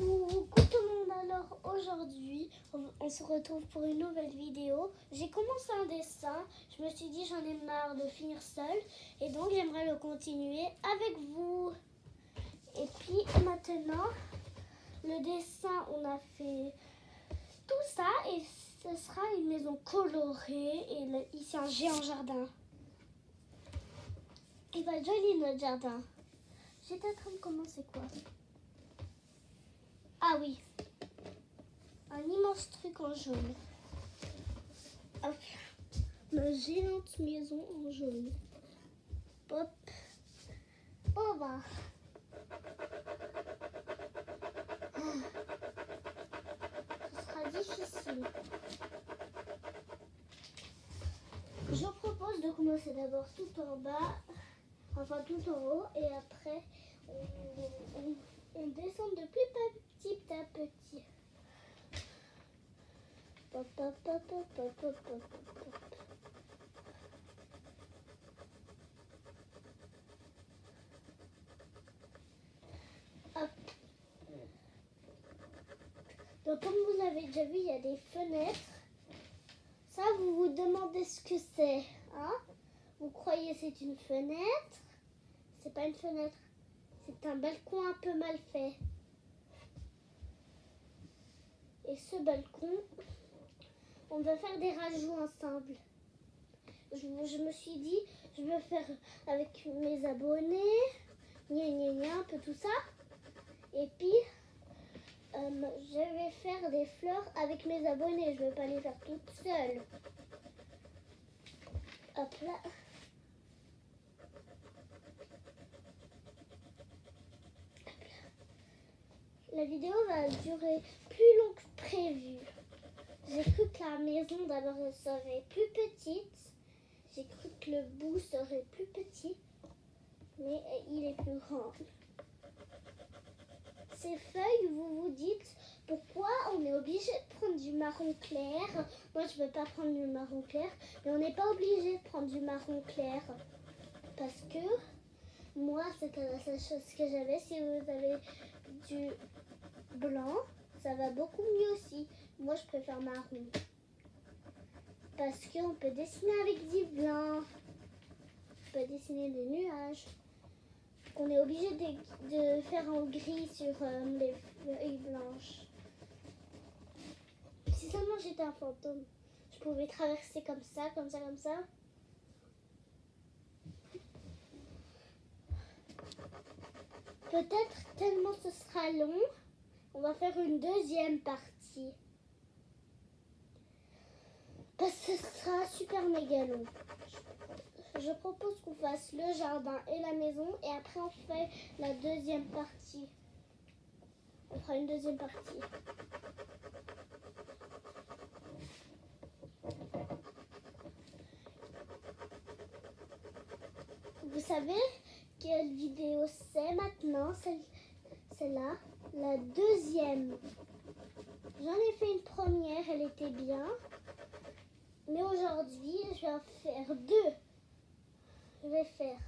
Coucou tout le monde, alors aujourd'hui on se retrouve pour une nouvelle vidéo. J'ai commencé un dessin, je me suis dit j'en ai marre de finir seule et donc j'aimerais le continuer avec vous. Et puis maintenant le dessin, on a fait tout ça et ce sera une maison colorée et ici un géant jardin. Il va être joli notre jardin. J'étais en train de commencer quoi? Ah oui, un immense truc en jaune. Hop, ma géante maison en jaune. Hop, oh bah. Ce sera difficile. Je propose de commencer d'abord tout en bas, enfin tout en haut, et après on descend de petit à petit. Hop, hop, hop, hop, hop, hop, hop, hop. Hop. Donc comme vous l'avez déjà vu, il y a des fenêtres. Ça, vous vous demandez ce que c'est, hein? Vous croyez que c'est une fenêtre? C'est pas une fenêtre, c'est un balcon un peu mal fait. Et ce balcon, on va faire des rajouts ensemble. Je me suis dit, je veux faire avec mes abonnés, un peu tout ça. Et puis, je vais faire des fleurs avec mes abonnés. Je ne vais pas les faire toutes seules. Hop là. La vidéo va durer plus long que prévu. J'ai cru que la maison d'abord serait plus petite. J'ai cru que le bout serait plus petit. Mais il est plus grand. Ces feuilles, vous vous dites pourquoi on est obligé de prendre du marron clair. Moi, je ne veux pas prendre du marron clair, mais on n'est pas obligé de prendre du marron clair. Parce que moi, c'était la seule chose que j'avais. Si vous avez du blanc, ça va beaucoup mieux aussi. Moi, je préfère marron. Parce qu'on peut dessiner avec du blanc. On peut dessiner des nuages. On est obligé de faire en gris sur les feuilles blanches. Si seulement j'étais un fantôme, je pouvais traverser comme ça, comme ça, comme ça. Peut-être tellement ce sera long, on va faire une deuxième partie. Parce que ce sera super méga long. Je propose qu'on fasse le jardin et la maison et après on fait la deuxième partie. On fera une deuxième partie. Vous savez quelle vidéo c'est maintenant? Celle-là, la deuxième. J'en ai fait une première, elle était bien. Mais aujourd'hui, je vais en faire deux. Je vais faire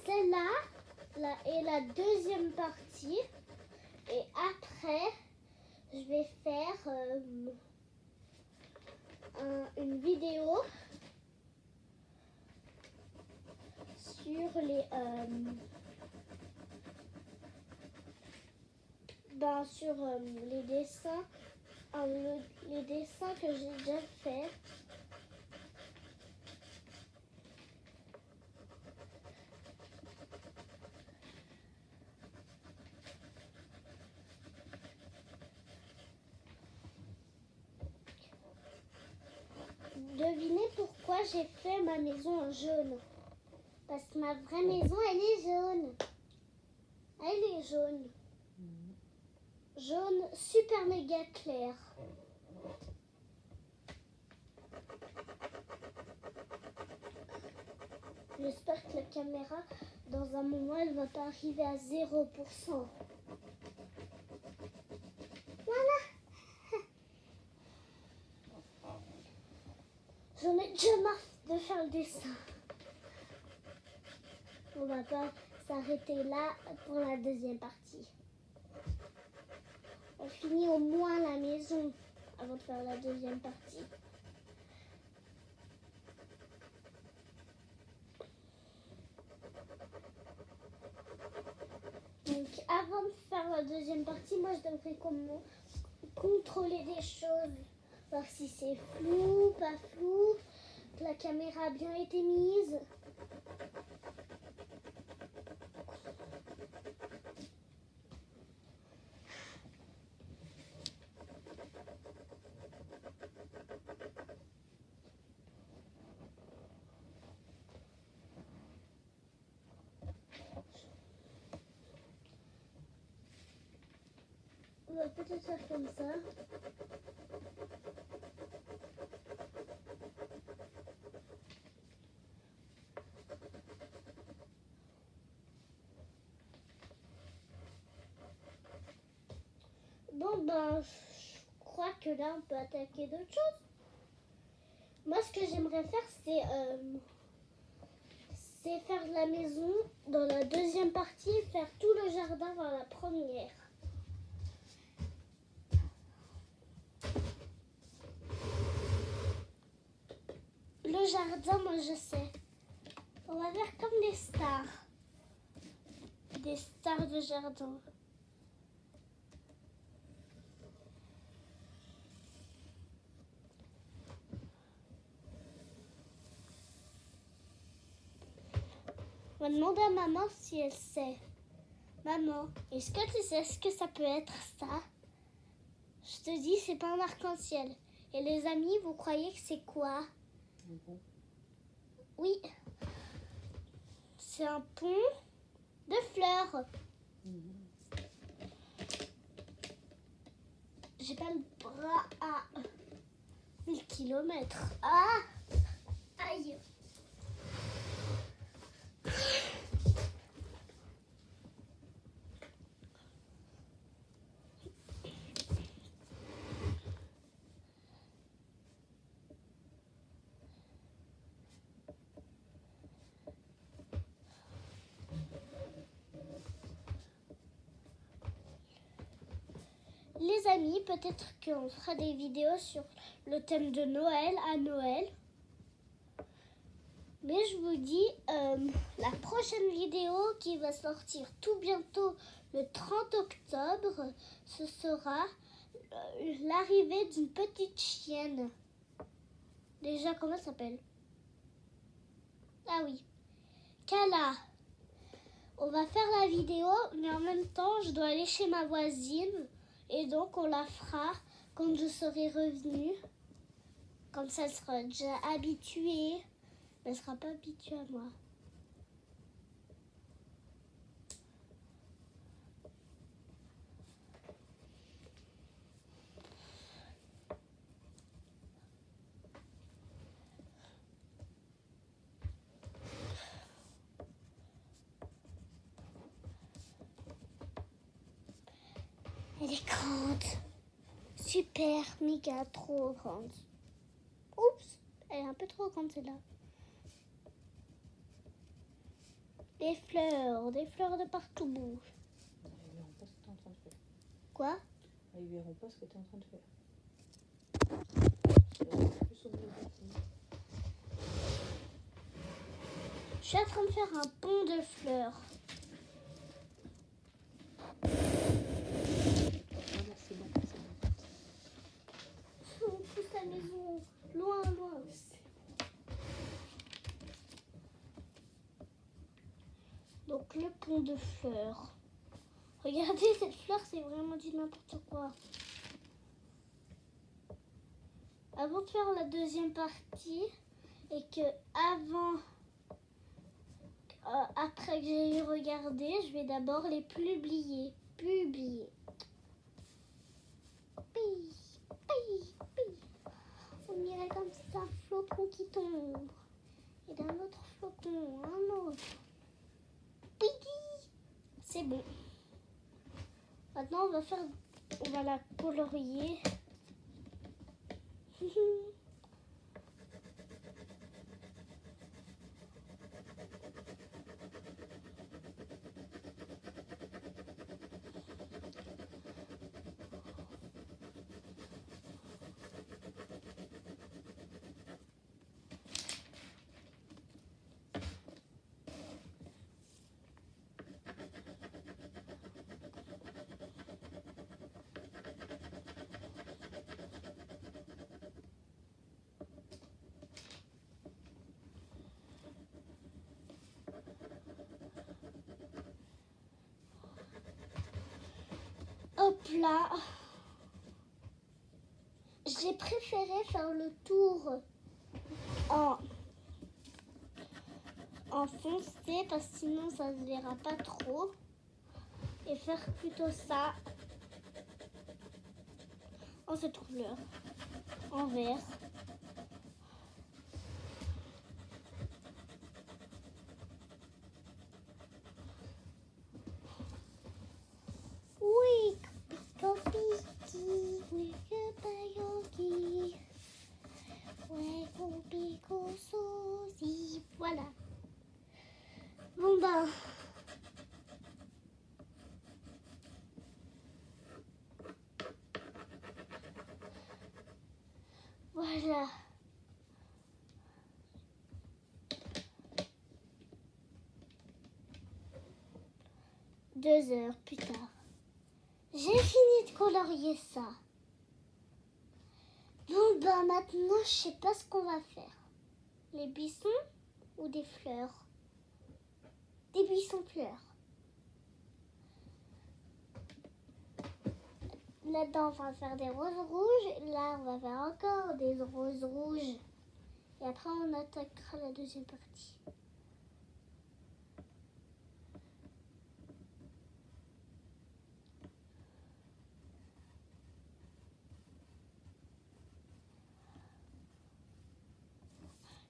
celle-là et la deuxième partie. Et après, je vais faire une vidéo sur les dessins, les dessins que j'ai déjà fait. Devinez pourquoi j'ai fait ma maison en jaune. Parce que ma vraie maison, elle est jaune. Elle est jaune. Jaune super méga clair. J'espère que la caméra, dans un moment, elle ne va pas arriver à 0%. Voilà. J'en ai déjà marre de faire le dessin. On va pas s'arrêter là pour la deuxième partie. fini au moins la maison avant de faire la deuxième partie. Donc avant de faire la deuxième partie, moi je devrais contrôler des choses. Voir si c'est flou, pas flou, que la caméra a bien été mise. On va peut-être faire comme ça. Bon ben, je crois que là on peut attaquer d'autres choses. Moi ce que j'aimerais faire c'est faire la maison dans la deuxième partie et faire tout le jardin dans la première. Le jardin, moi je sais. On va faire comme des stars. Des stars de jardin. On va demander à maman si elle sait. Maman, est-ce que tu sais ce que ça peut être ça? Je te dis, c'est pas un arc-en-ciel. Et les amis, vous croyez que c'est quoi? Oui. C'est un pont de fleurs. J'ai pas le bras à 1000 km. Ah! Aïe! Les amis, peut-être qu'on fera des vidéos sur le thème de Noël à Noël. Mais je vous dis, la prochaine vidéo qui va sortir tout bientôt, le 30 octobre, ce sera l'arrivée d'une petite chienne. Déjà, comment elle s'appelle? Ah oui, Kala. On va faire la vidéo, mais en même temps, je dois aller chez ma voisine. Et donc, on la fera quand je serai revenue. Comme ça, elle sera déjà habituée. Mais elle ne sera pas habituée à moi. Elle est grande. Super, méga, trop grande. Oups, elle est un peu trop grande celle-là. Des fleurs de partout. Ils verront pas ce que tu es en train de faire. Quoi? Ils verront pas ce que tu es en train de faire. Plus au milieu de la fille. Je suis en train de faire un pont de fleurs. Voilà, c'est bon, c'est bon. On pousse la maison loin, loin. Donc le pont de fleurs. Regardez cette fleur, c'est vraiment du n'importe quoi. Avant de faire la deuxième partie et que après que j'ai regardé, je vais d'abord les publier. On dirait comme ça un flocon qui tombe. Et d'un autre flocon, un autre. C'est bon. Maintenant, on va la colorier. Voilà. J'ai préféré faire le tour en foncé parce que sinon ça se verra pas trop. Et faire plutôt ça en cette couleur, en vert. Oui, copiki, oui, que ouais, copico, sosie. Voilà. Bon ben. Voilà. Deux heures plus tard. J'ai fini de colorier ça. Bon ben maintenant je sais pas ce qu'on va faire. Les buissons ou des fleurs? Des buissons fleurs. Là-dedans on va faire des roses rouges. Là on va faire encore des roses rouges. Et après on attaquera la deuxième partie.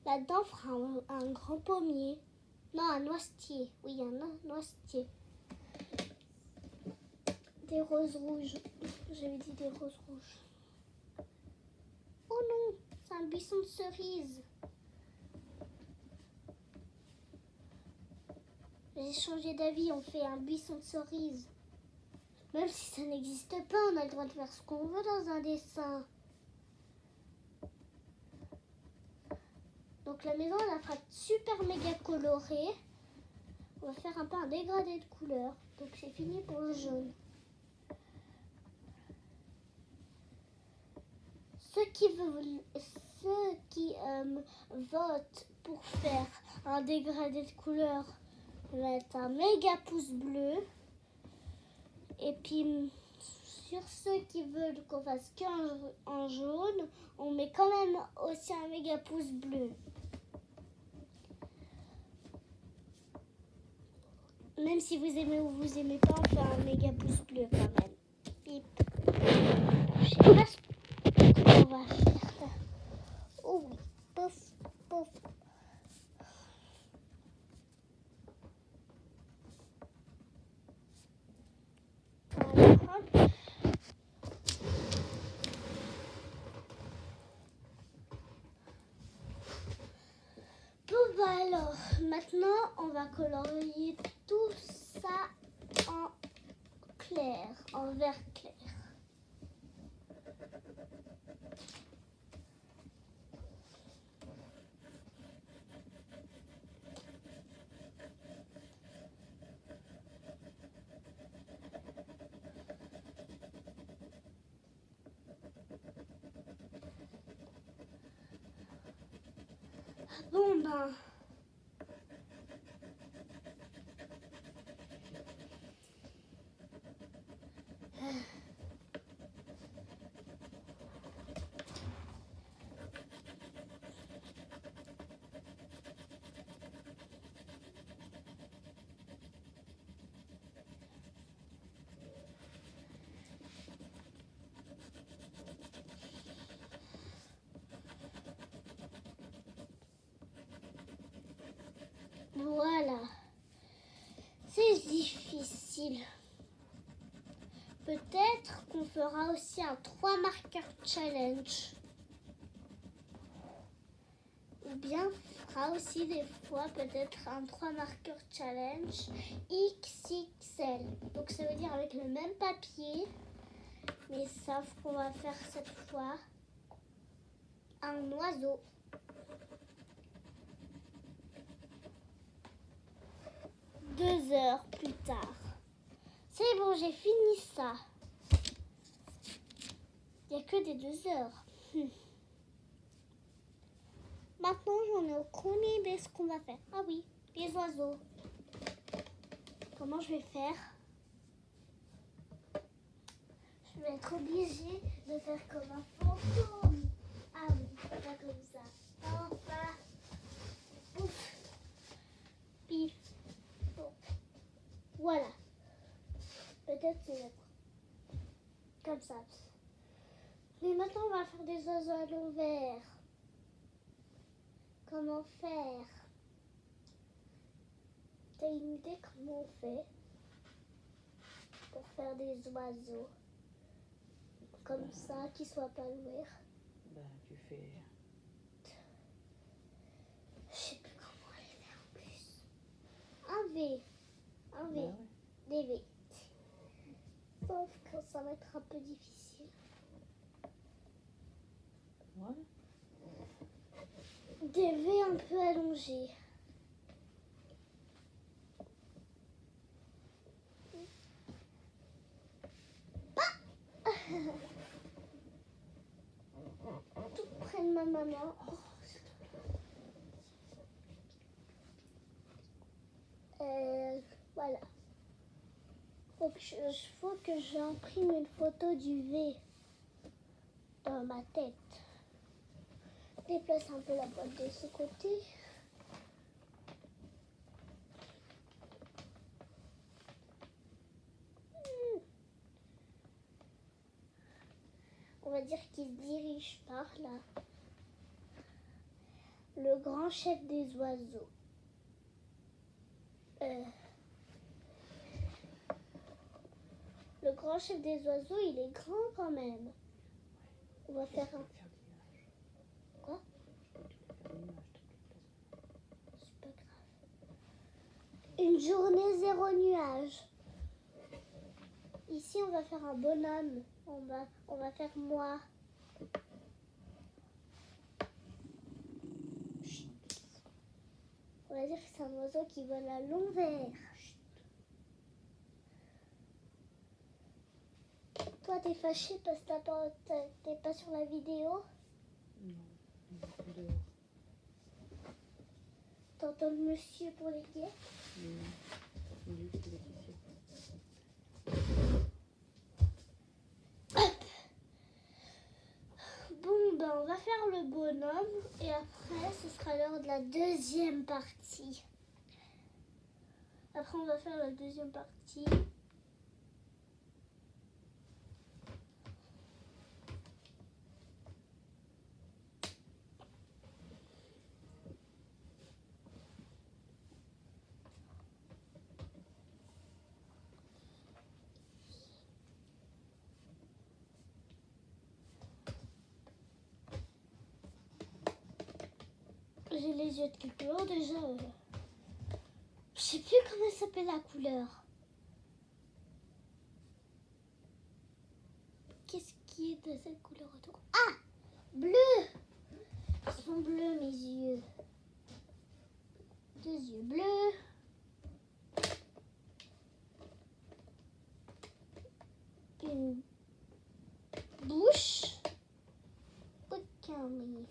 Là-dedans, on fera un grand pommier. Non, un noisetier. Oui, un noisetier. Des roses rouges. J'avais dit des roses rouges. Oh non, c'est un buisson de cerise. J'ai changé d'avis, on fait un buisson de cerise. Même si ça n'existe pas, on a le droit de faire ce qu'on veut dans un dessin. Donc la maison, elle sera super méga colorée. On va faire un peu un dégradé de couleurs. Donc c'est fini pour le jaune. Ceux qui votent pour faire un dégradé de couleurs mettre un méga pouce bleu. Et puis sur ceux qui veulent qu'on fasse qu'en jaune, on met quand même aussi un méga pouce bleu. Même si vous aimez ou vous aimez pas, on fait un méga pouce bleu quand même. Bip. Je sais pas ce qu'on va faire. Oh oui, pouf, pouf. Voilà. Bon bah alors, maintenant on va colorier tout ça en clair, en vert clair. Bon ben, voilà. C'est difficile. Peut-être qu'on fera aussi un 3 marqueurs challenge. Ou bien on fera aussi des fois peut-être un 3 marqueurs challenge XXL. Donc ça veut dire avec le même papier. Mais sauf qu'on va faire cette fois un oiseau. Deux heures plus tard. C'est bon, j'ai fini ça. Il n'y a que des 2 heures. Maintenant, j'en ai aucune idée ce qu'on va faire. Ah oui, les oiseaux. Comment je vais faire? vais être obligée de faire comme un fantôme. Ah oui, pas comme ça. Enfin. Ouf. Pif. Bon. Voilà. Peut-être c'est mettre comme ça. Mais maintenant, on va faire des oiseaux à l'envers. Comment faire? T'as une idée comment on fait pour faire des oiseaux comme ça, qui soient pas lourds? Bah, tu fais. Je sais plus comment les faire en plus. Un V. Un V. Bah ouais. Des V. Sauf que ça va être un peu difficile. Voilà. Des V un peu allongés. Tout près de ma maman. Voilà. Faut que j'imprime une photo du V dans ma tête. Déplace un peu la boîte de ce côté. On va dire qu'il se dirige par là. Le grand chef des oiseaux. Le grand chef des oiseaux, il est grand quand même. On va faire un... Quoi? C'est pas grave. Une journée zéro nuage. Ici, on va faire un bonhomme. On va faire moi. On va dire que c'est un oiseau qui vole à l'envers. Toi, t'es fâché parce que t'es pas sur la vidéo? Non, dehors. T'entends le monsieur pour les guêpes? Lui, c'est Laetitia. Bon, ben, on va faire le bonhomme et après, ce sera l'heure de la deuxième partie. Après, on va faire la deuxième partie. J'ai les yeux de quelle couleur déjà? Je sais plus comment s'appelle la couleur. Qu'est-ce qui est de cette couleur autour? Ah! Bleu! Ils sont bleus mes yeux. Deux yeux bleus. Une bouche. Aucun oui.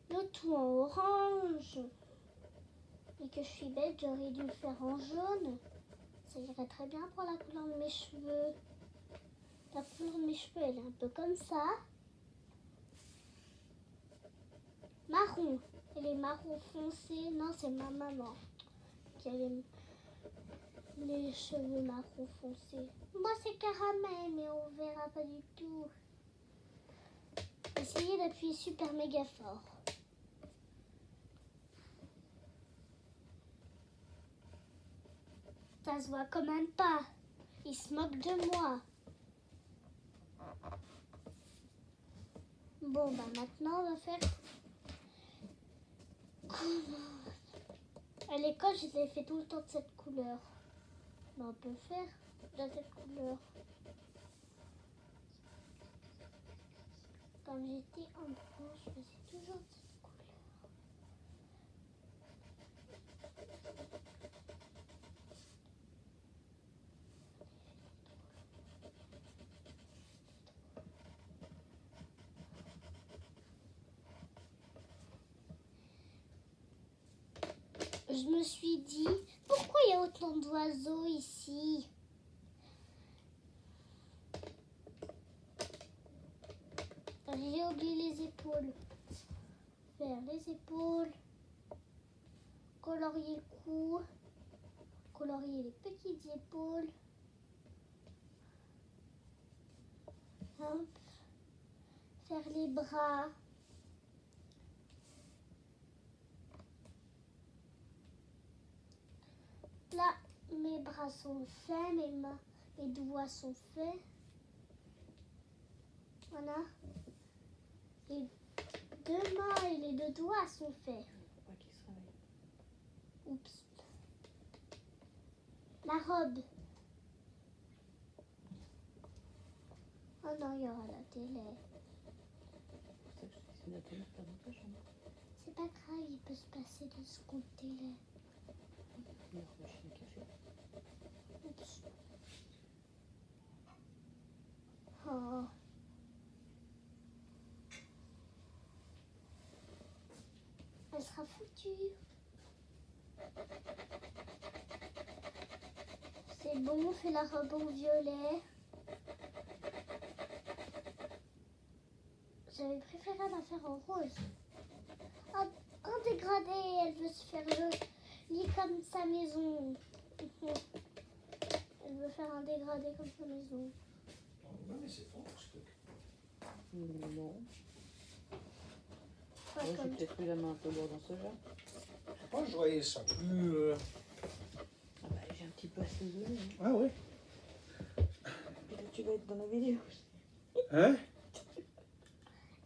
Le tout en orange. Et que je suis bête, j'aurais dû le faire en jaune. Ça irait très bien pour la couleur de mes cheveux. La couleur de mes cheveux, elle est un peu comme ça. Marron. Elle est marron foncé. Non, c'est ma maman qui a les cheveux marron foncé. Moi, c'est caramel, mais on verra pas du tout. Essayez d'appuyer super méga fort. Ça se voit quand même pas. Il se moque de moi. Bon, bah maintenant, on va faire... À l'école, je les ai fait tout le temps de cette couleur. Mais on peut faire de cette couleur. Quand j'étais enfant, je faisais toujours de cette couleur. Je me suis dit, pourquoi il y a oiseau ici. J'ai oublié les épaules. Faire les épaules. Colorier le cou. Colorier les petites épaules. Hop. Faire les bras. Là, mes bras sont faits, mes doigts sont faits. Voilà. Les deux mains et les deux doigts sont faits. Faut pas qu'il se réveille. Oups. La robe. Oh non, il y aura la télé. C'est pour ça que je te dis, c'est bien de te mettre dans ta chambre. C'est pas grave, il peut se passer 2 secondes télé. Il y a la machine à café. Oups. Oh. Elle sera foutue. C'est bon, on fait la robe en violet. J'avais préféré la faire en rose. En dégradé, elle veut se faire joli comme sa maison. Elle veut faire un dégradé comme sa maison. Non, mais c'est fort ce truc. Non. Pas Ouais, j'ai comme peut-être eu la main un peu lourde dans ce genre. Je pense que je voyais ça plus. Ah bah, j'ai un petit peu assaisonné. Hein. Ah ouais. Et là, tu vas être dans la vidéo. Hein?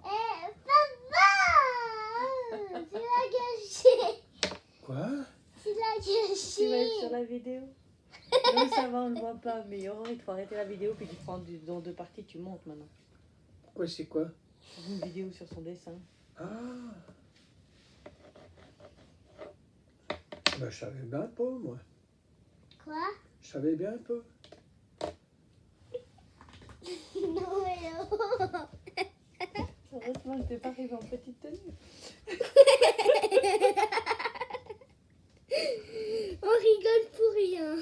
Eh, papa! Tu l'as gâché! Quoi? Tu l'as Tu vas être sur gâché! la vidéo. Non, ça va, on ne le voit pas. Mais Aurore, il faut arrêter la vidéo puis tu prends dans 2 parties, tu montes maintenant. Pourquoi c'est quoi? Une vidéo sur son dessin. Ah. Ben, je savais bien pas, moi. Quoi? Je savais bien pas. Non, mais oh. Heureusement que t'es pas arrivé en petite tenue. On rigole pour rien.